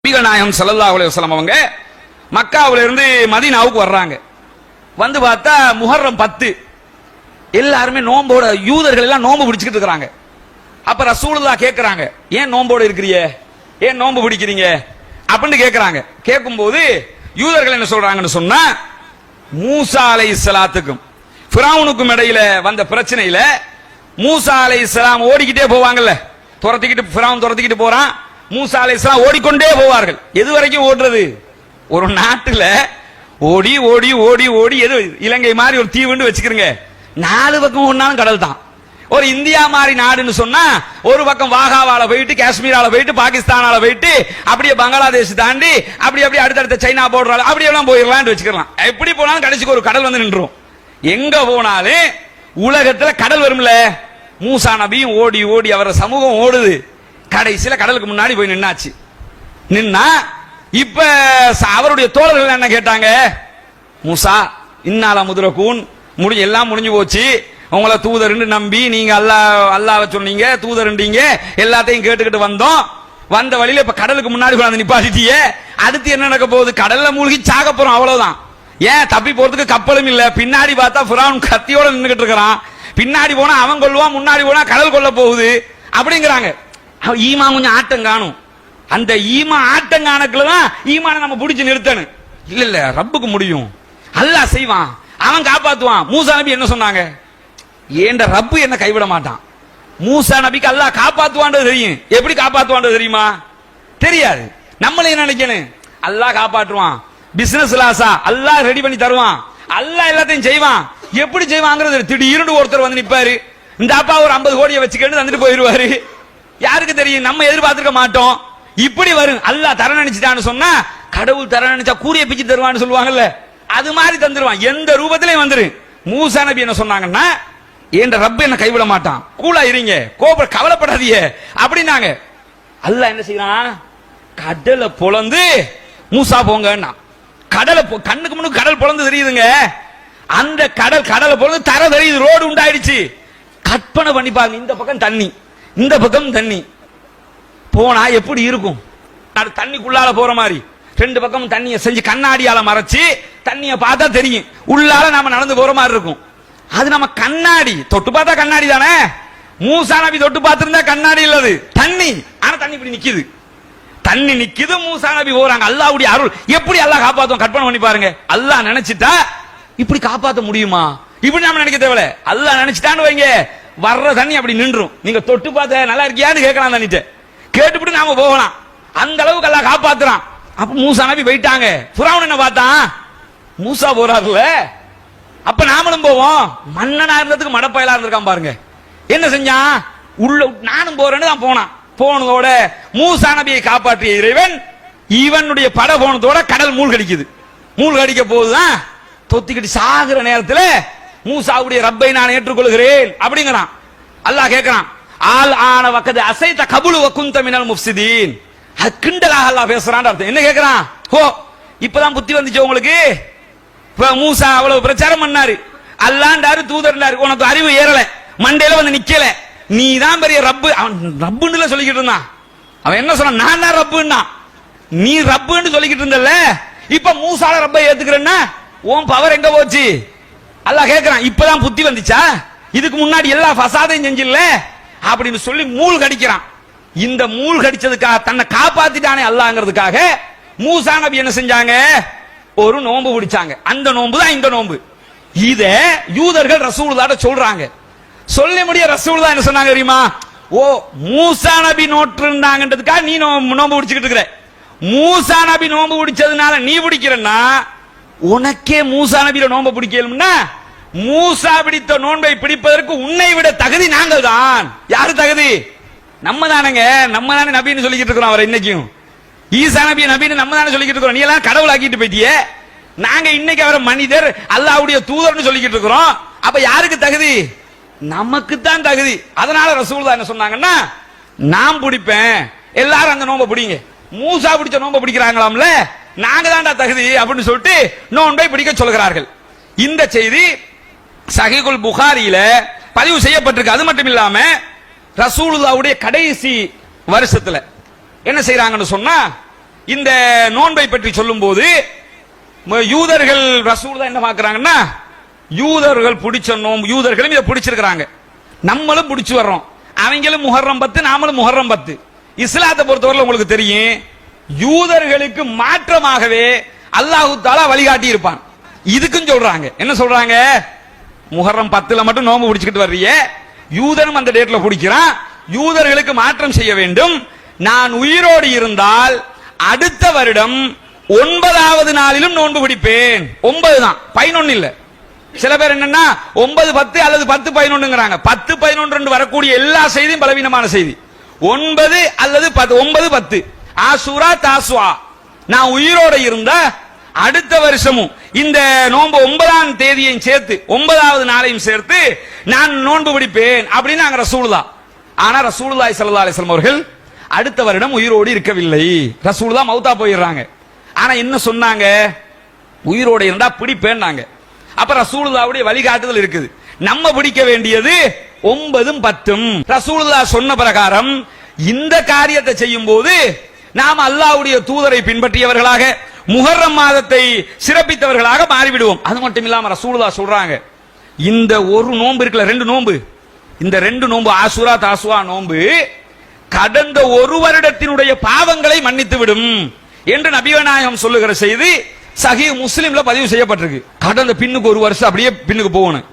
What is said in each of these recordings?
நபிகள் நாயகம் ஸல்லல்லாஹு அலைஹி வஸல்லம் அவங்க மக்காவுல இருந்து மதீனாவுக்கு வர்றாங்க. வந்து பார்த்தா முஹர்ரம் 10 எல்லாருமே நோம்போட, யூதர்கள் எல்லாம் நோம்பு பிடிச்சிட்டு இருக்காங்க. அப்ப ரசூலுல்லாஹ் கேக்குறாங்க, ஏன் நோம்போட இருக்கிறீங்க, ஏன் நோம்பு பிடிக்கிறீங்க அப்படின்னு கேக்குறாங்க. கேட்கும்போது யூதர்கள் என்ன சொல்றாங்கன்னு சொன்னா, மூசா அலைஹிஸ்ஸலாத்துக்கும் ஃபிரௌனுக்கும் இடையில வந்த பிரச்சனையில மூசா அலைஹிஸ்ஸலாம் ஓடிக்கிட்டே போவாங்கல்ல, ஃபிரௌன் துரத்திக்கிட்டு போறான், மூசா அலைஹிஸ்ஸலாம் ஓடிக்கொண்டே போவார்கள். எது வரைக்கும் ஓடுறது? ஒரு நாட்டுல ஓடி ஓடி ஓடி ஓடி, எது இலங்கை மாதிரி ஒரு தீவுன்னு வச்சுக்கிறீங்க, 4 பக்கம் ஒன்னாலும் கடல் தான். ஒரு இந்தியா மாதிரி நாடுன்னு சொன்னா ஒரு பக்கம் வாகாவால போயிட்டு, காஷ்மீரால போயிட்டு, பாகிஸ்தானால போயிட்டு, அப்படியே பங்களாதேஷ் தாண்டி அப்படியே அடுத்தடுத்த சைனா போடுறாங்க, அப்படியெல்லாம் போயிடலாம்னு வச்சுக்கலாம். எப்படி போனாலும் கடைசிக்கு ஒரு கடல் வந்து நின்றும். எங்க போனாலும் உலகத்துல கடல் வரும்ல. மூசா நபியும் ஓடி ஓடி அவர சமூகம் ஓடுது, கடைசியில கடலுக்கு முன்னாடி போய் நின்னாச்சு. நின்னா இப்ப அவருடைய தோழர்கள் என்ன கேட்டாங்க, மூசா இன்னால முதரகூன், எல்லாம் முடிஞ்சு போச்சு, உங்களை தூதர்னு நம்பி நீங்க அல்லாஹ்வை சொன்னீங்க, தூதர்ன்றீங்க, எல்லாத்தையும் கேட்டுக்கிட்டு வந்தோம், வந்த வழியில இப்ப கடலுக்கு முன்னாடி வந்து நிப்பாட்டிட்டிய, அடுத்து என்ன நடக்க போகுது? கடல்ல மூழ்கி சாக போறோம், அவ்வளவுதான். ஏன் தப்பி போறதுக்கு கப்பலும் இல்ல, பின்னாடி பார்த்தா ஃபிரௌன் கத்தியோட நின்னுகிட்டு இருக்கிறான், பின்னாடி போனா அவன் கொல்லுவான், முன்னாடி போனா கடல் கொல்ல போகுது அப்படிங்கிறாங்க. ஈமான் கொஞ்சம் ஆட்டம் காணும். அந்த ஈமான் ஆட்டம் காணக்குள்ளதான் ஈமான நம்ம பிடிச்சு நிறுத்தணும். இல்ல ரப்புக்கு முடியும், அல்லாஹ் செய்வான், அவன் காப்பாத்துவான். மூசா நபி என்ன சொன்னாங்க? ஏண்ட ரப்பு என்ன கைவிட மாட்டான். மூசா நபிக்கு அல்லாஹ் காப்பாத்துவான்றது தெரியும். எப்படி காப்பாத்துவான்றது தெரியுமா? தெரியாது. நம்மளே என்ன நினைக்கணும், அல்லாஹ் காப்பாற்றுவான், பிசினஸ் லாஸா அல்லாஹ் ரெடி பண்ணி தருவான், அல்லாஹ் எல்லாத்தையும் செய்வான். எப்படி செய்வாங்கிறது திடீர்னு ஒருத்தர் வந்து நிப்பாரு, இந்த அப்பா ஒரு 50 கோடியை வச்சுக்கிட்டு தந்துட்டு போயிருவாரு. யாருக்கு தெரியும்? நம்ம எதிர்பார்த்திருக்க மாட்டோம். இப்படி வரும். அல்லாஹ் தர நினைச்சிட்டான்னு சொன்னா, கடவுள் தர நினைச்சா கூரிய பிச்சு தருவான்னு சொல்லுவாங்கல்ல, அது மாதிரி தந்துருவான். எந்த ரூபத்திலையும் வந்துரு. மூசா நபி என்ன சொன்னாங்கன்னா, என்ற ரப்பு என்ன கைவிட மாட்டான், கூலா இருங்க, கவலைப்படாதீங்க அப்படின்னாங்க. அல்லாஹ் என்ன செய்யறான்? கடலை பொளந்து மூசா போங்கன்னா, கடலை கண்ணுக்கு முன்னுக்கு கடல் பொளந்து தெரியுதுங்க. அந்த கடலை பொளந்து தர தெரியுது, ரோடு உண்டாயிடுச்சு. கற்பனை பண்ணி பாருங்க, இந்த பக்கம் தண்ணி, இந்த பக்கம் தண்ணி, போனா எப்படி இருக்கும்? தண்ணிக்குள்ளால போற மாதிரி 2 பக்கம் தண்ணியை செஞ்சு கண்ணாடியால மறைச்சு தண்ணிய பார்த்தா தெரியும், உள்ளால நாம நடந்து போற மாதிரி இருக்கும். அது நம்ம கண்ணாடி, தொட்டு பார்த்தா கண்ணாடி தானே. மூசா நபி தொட்டு பார்த்திருந்தா கண்ணாடி இல்லது, தண்ணி. ஆனா தண்ணி இப்படி நிக்குது, தண்ணி நிக்குது, மூசா நபி போறாங்க. அல்லாஹ்வுடைய அருள். எப்படி அல்லாஹ் காப்பாத்தும்? கற்பனை பண்ணி பாருங்க. அல்லாஹ் நினைச்சிட்டா இப்படி காப்பாத்த முடியுமா? இப்படி நாம நினைக்க தேவையில்ல. அல்லாஹ் நினைச்சிட்டான்னு வைங்க, வர்ற தண்ணி அப்படி நின்றும். நீங்க தொட்டு பார்த்த நல்லா இருக்கியான்னு கேட்கலாம், தண்ணிட்ட கேட்டுவிட்டு நாம போகலாம். அந்த அளவுக்கு அல்லாஹ் காப்பாத்துறான். அப்ப மூசா நபி போயிட்டாங்க. ஃபிரௌன் என்ன பார்த்தான்? மூசா போறாருல, அப்ப நாமளும் போவோம். மன்னனா இருந்ததுக்கு மடப்பயலா இருந்திருக்கான் பாருங்க. என்ன செஞ்சான்? உள்ள நானும் போறேன்னு தான் போனான். போனதோட மூசா நபியை காப்பாற்றிய இறைவன் இவனுடைய பட போனதோட கடல் மூழ்கடிக்குது. மூழ்கடிக்க போதுதான் தொத்திக்கிட்டு சாகுற நேரத்தில் மூசாவுடைய ரப்பை நான் ஏற்றுக்கொள்கிறேன் அப்படிங்கிறான். அல்லாஹ் கேட்கிறான், ஆல் ஆன வக்கது அசைத கபுலு வகுந்த மினல் முஃப்சிதீன். அது கிண்டலாக அல்லாஹ் பேசுறான் அர்த்தம். என்ன கேட்கிறான்? ஹோ, இப்பதான் புத்தி வந்துச்சு உங்களுக்கு. மூசா அவ்வளவு பிரச்சாரம் பண்ணாரு, அல்லாண்டாரு, தூதர்னாரு, உனக்கு அறிவு ஏறல, மண்டையில வந்து நிக்கல, நீ தான் பெரிய ரப்பு. அவன் ரப்புன்னு சொல்லிக்கிட்டு இருந்தான். அவன் என்ன சொன்னான்? நான் தான் ரப்புன்னா. நீ ரப்புன்னு சொல்லிக்கிட்டு இருந்தல்ல, இப்ப மூசால ரப்பை ஏத்துக்கிறேன்னா உன் பவர் எங்க போச்சு? அல்லாஹ் கேட்கிறான், இப்பதான் புத்தி வந்துச்சா? இதுக்கு முன்னாடி எல்லா ஃபசாதையும் செஞ்சில்ல அப்படின்னு சொல்லி மூழ்கடிக்கிறான். இந்த மூழ்கடிச்சதுக்காக, தன்னை காப்பாத்திட்டானே அல்லாஹ்ங்கிறதுக்காக மூசா நபி என்ன செஞ்சாங்க? ஒரு நோன்பு பிடிச்சாங்க. அந்த நோன்பு தான் இந்த நோன்பு. இத யூதர்கள் ரசூலுல்லாஹ்ட்ட சொல்றாங்க. சொல்ல முடிய ரசூலுல்லாஹ் என்ன சொன்னாங்க தெரியுமா? ஓ, மூசா நபி நோட்டு இருந்தாங்கன்றதுக்காக நீ நோன்பு பிடிச்சிட்டு இருக்கிற. மூசா நபி நோன்பு பிடிச்சதுனால நீ பிடிக்கிறன்னா, உனக்கே மூசா நபியில நோன்பு பிடிக்கலும்னா, மூசா பிடித்த நோன்பை பிடிப்பதற்கு உன்னை விட தகுதி நாங்கள் தான். யாரு தகுதி? நம்ம தானங்க. நம்ம தானே நபின்னு சொல்லிக்கிட்டு இருக்கிறோம் அவரை. இன்னைக்கும் ஈசா நபி நபின்னு நம்ம தானே சொல்லிக்கிட்டு இருக்கிறோம். நீ எல்லாம் கடவுள் ஆக்கிட்டு போயிட்டியே. நாங்க இன்னைக்கு அவரை மனிதர், அல்லாஹ்வுடைய தூதர்னு சொல்லிக்கிட்டு இருக்கிறோம். அப்ப யாருக்கு தகுதி? நமக்கு தான் தகுதி. அதனால ரசூலுல்லாஹ் என்ன சொன்னாங்கன்னா, நான் பிடிப்பேன், எல்லாரும் அந்த நோன்பை பிடிங்க. மூசா பிடிச்ச நோன்பை பிடிக்கிறாங்களாம்ல, நாங்க தான்டா தகுதி அப்படின்னு சொல்லிட்டு நோன்பை பிடிக்க சொல்கிறார்கள். இந்த செய்தி சஹீஹுல் புகாரியில பதிவு செய்யப்பட்டிருக்கு. அது மட்டும் இல்லாம ரசூலுல்லாஹ்வுடைய கடைசி வருஷத்துல என்ன செய்யறாங்கன்னு சொன்னா, இந்த நோன்பை பற்றி சொல்லும் போது யூதர்கள் ரசூல் தான் என்ன பார்க்கறாங்கன்னா, யூதர்கள் பிடிச்ச நோன்பு, யூதர்களும் இதை பிடிச்சிருக்கிறாங்க, நம்மளும் பிடிச்சு வர்றோம், அவங்களும் முஹர்ரம் 10 நாமளும் முஹர்ரம் 10. இஸ்லாத்தை பொறுத்தவரை உங்களுக்கு தெரியும், யூதர்களுக்கு மாற்றமாகவே அல்லாஹ் தஆலா வழிகாட்டி இருப்பான். இதுக்கும் சொல்றாங்க, என்ன சொல்றாங்க, முஹர்ரம் 10ல மட்டும் நோன்பு பிடிச்சிட்டு வர்றீங்க, யூதனும் அந்த டேட்ல பிடிக்கிறான், யூதர்களுக்கு மாற்றம் செய்ய வேண்டும். நான் உயிரோடு இருந்தால் அடுத்த வருடம் 9வது நாளிலும் நோன்பு பிடிப்பேன். 9 தான், 11 இல்ல. சில பேர் என்னன்னா 9 10 அல்லது 10 11ங்கறாங்க. 10 11 வரக்கூடிய எல்லா செய்தியும் பலவீனமான செய்தி. 9 அல்லது 9 10 ஆசூரா தாசுவா. நான் உயிரோடு இருந்தா அடுத்த வருஷமும் இந்த நோன்பு 9ஆம் தேதியையும் சேர்த்து 9வது நாளையும் சேர்த்து நான் நோன்பு பிடிப்பேன் அப்படின்னு நாங்க ரசூலுல்லாஹ். ஆனா ரசூலுல்லாஹி ஸல்லல்லாஹு அலைஹி வஸல்லம் அவர்கள் அடுத்த வருடம் உயிரோடு இருக்கவில்லை. ரசூலுல்லாஹ் மௌத்தா போயிடுறாங்க. ஆனா என்ன சொன்னாங்க, உயிரோடு இருந்தா பிடிப்பேன்னாங்க. அப்ப ரசூலுல்லாஹ்வுடைய வழிகாட்டுதல் இருக்குது. நம்ம பிடிக்க வேண்டியது 9 10. ரசூலுல்லாஹ் சொன்ன பிரகாரம் இந்த காரியத்தை செய்யும் போது நாம் அல்லாஹ்வுடைய தூதரை பின்பற்றியவர்களாக முஹர்ரம் மாதத்தை சிறப்பித்தவர்களாக மாறிவிடுவோம். அது மட்டும் இல்லாம ரசூலுல்லாஹ் சொல்றாங்க, இந்த ஒரு நோன்பு இருக்குல்ல, 2 நோன்பு, இந்த 2 நோன்பு ஆசூரா தாசுவா நோன்பு கடந்த ஒரு வருடத்தினுடைய பாவங்களை மன்னித்து விடும் என்று நபிநாயகம் சொல்லுகிற செய்தி சஹீஹ் முஸ்லிம்ல பதிவு செய்யப்பட்டிருக்கு. கடந்த பின்னுக்கு ஒரு வருஷம் அப்படியே பின்னுக்கு போகணும்.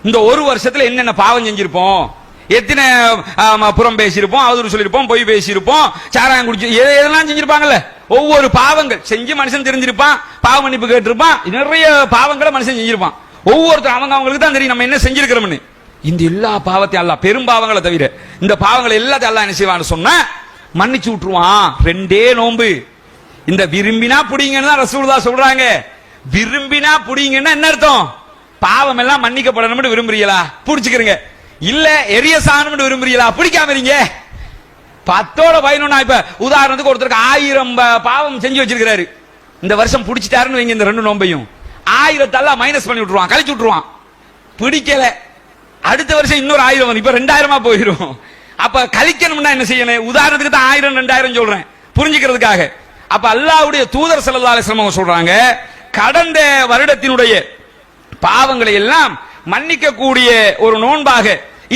இந்த ஒரு வருஷத்துல என்னென்ன பாவம் செஞ்சிருப்போம், எத்தனை புறம் பேசியிருப்போம், அவதூறு சொல்லியிருப்போம், பொய் பேசியிருப்போம், சாராயம் குடிச்சு எதெல்லாம் செஞ்சிருப்பாங்கல்ல, ஒவ்வொரு பாவங்கள் செஞ்சு மனுஷன் தெரிஞ்சிருப்பான், பாவ மன்னிப்பு கேட்டிருப்பான், நிறைய பாவங்களை மனுஷன் செஞ்சிருப்பான். ஒவ்வொருத்தர் அவங்களுக்கு தான் தெரியும் நம்ம என்ன செஞ்சிருக்கிறோம்னு. இந்த எல்லா பாவத்தையும் அல்லாஹ், பெரும் பாவங்களை தவிர இந்த பாவங்களை எல்லாத்தையும் அல்லாஹ் என்ன செய்வான்னு சொன்னா மன்னிச்சு விட்டுருவான். 2 நோன்பு. இந்த விரும்பினா புடிங்கன்னு தான் ரசூலுல்லாஹ் சொல்றாங்க. விரும்பினா புடிங்கன்னா என்ன அர்த்தம், பாவம் எல்லாம் மன்னிக்கப்படணும்னு விரும்புறீங்களா, புடிச்சுக்கிறீங்க. இல்ல எரிய சாணம்னு விரும்புறீங்களா, பிடிக்காம இருங்க. 10ஓட 11. இப்ப உதாரணத்துக்கு ஒருத்தருக்கு 1000 பாவம் செஞ்சு வச்சிருக்கிறாரு, இந்த வருஷம் பிடிச்சிட்டாருன்னு வைங்க, இந்த 2 நோன்பையும் 1000 எல்லாம் மைனஸ் பண்ணி விட்டுருவான், கழிச்சு விட்டுருவான். பிடிக்கல, அடுத்த வருஷம் இன்னொரு 1000 வரும், இப்ப 2000 போயிடும். அப்ப கழிக்கணும்னா என்ன செய்யணும், உதாரணத்துக்கு தான் 1000 2000 சொல்றேன் புரிஞ்சுக்கிறதுக்காக. அப்ப அல்லாஹ்வுடைய தூதர் ஸல்லல்லாஹு அலைஹி வஸல்லம் சொல்றாங்க, கடந்த வருடத்தினுடைய பாவங்களை எல்லாம் மன்னிக்க கூடிய ஒரு நோன்பாக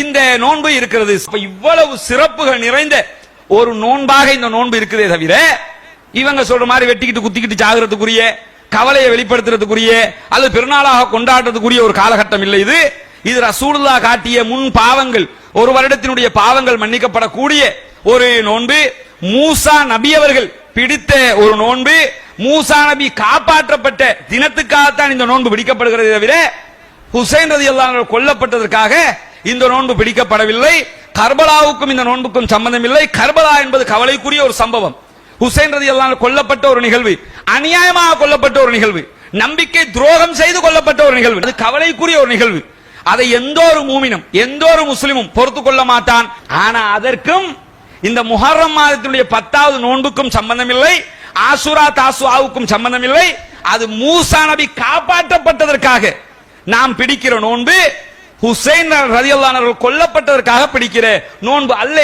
இந்த நோன்பு இருக்கிறது. இவ்வளவு சிறப்புகள் நிறைந்த ஒரு நோன்பாக இந்த நோன்பு இருக்குதே தவிர இவங்க சொல்ற மாதிரி வெட்டிக்கிட்டு குத்திக்கிட்டு சாகிறதுக்குரிய, கவலையை வெளிப்படுத்துறதுக்குரிய அல்லது பெருநாளாக கொண்டாடுறதுக்குரிய ஒரு காலகட்டம் இல்லை இது. இது ரசூலுல்லாஹ் காட்டிய முன் பாவங்கள், ஒரு வருடத்தினுடைய பாவங்கள் மன்னிக்கப்படக்கூடிய ஒரு நோன்பு. மூசா நபி அவர்கள் பிடித்த ஒரு நோன்பு. மூசா நபி காப்பாற்றப்பட்ட தினத்துக்காகத்தான் இந்த நோன்பு பிடிக்கப்படுகிறது தவிர ஹுசைன் ரலியல்லாஹு அன்ஹு கொல்லப்பட்டதற்காக இந்த நோன்பு பிடிக்கப்படவில்லை. கர்பலாவுக்கும் இந்த நோன்புக்கும் சம்பந்தம் இல்லை. கர்பலா என்பது கவலைக்குரிய ஒரு சம்பவம். ஹுசைன் ரலியல்லாஹு அன்ஹு கொல்லப்பட்ட ஒரு நிகழ்வு, அநியாயமாக கொல்லப்பட்ட ஒரு நிகழ்வு, நம்பிக்கை துரோகம் செய்து கொல்லப்பட்ட ஒரு நிகழ்வு, அது கவலைக்குரிய ஒரு நிகழ்வு. அதை எந்த ஒரு மூமினும் எந்த ஒரு முஸ்லிமும் பொறுத்து கொள்ள மாட்டான். ஆனா அதற்கும் இந்த முஹர்ரம் மாதத்தினுடைய 10வது நோன்புக்கும் சம்பந்தம் இல்லை, ஆசூரா தாசுஆவுக்கும் சம்பந்தம் இல்லை. அது மூசா நபி காப்பாற்றப்பட்டதற்காக நாம் பிடிக்கிற நோன்பு, ஹுசைன் ரலியல்லாஹு அன்ஹு கொல்லப்பட்டதற்காக பிடிக்கிற நோன்பு அல்ல.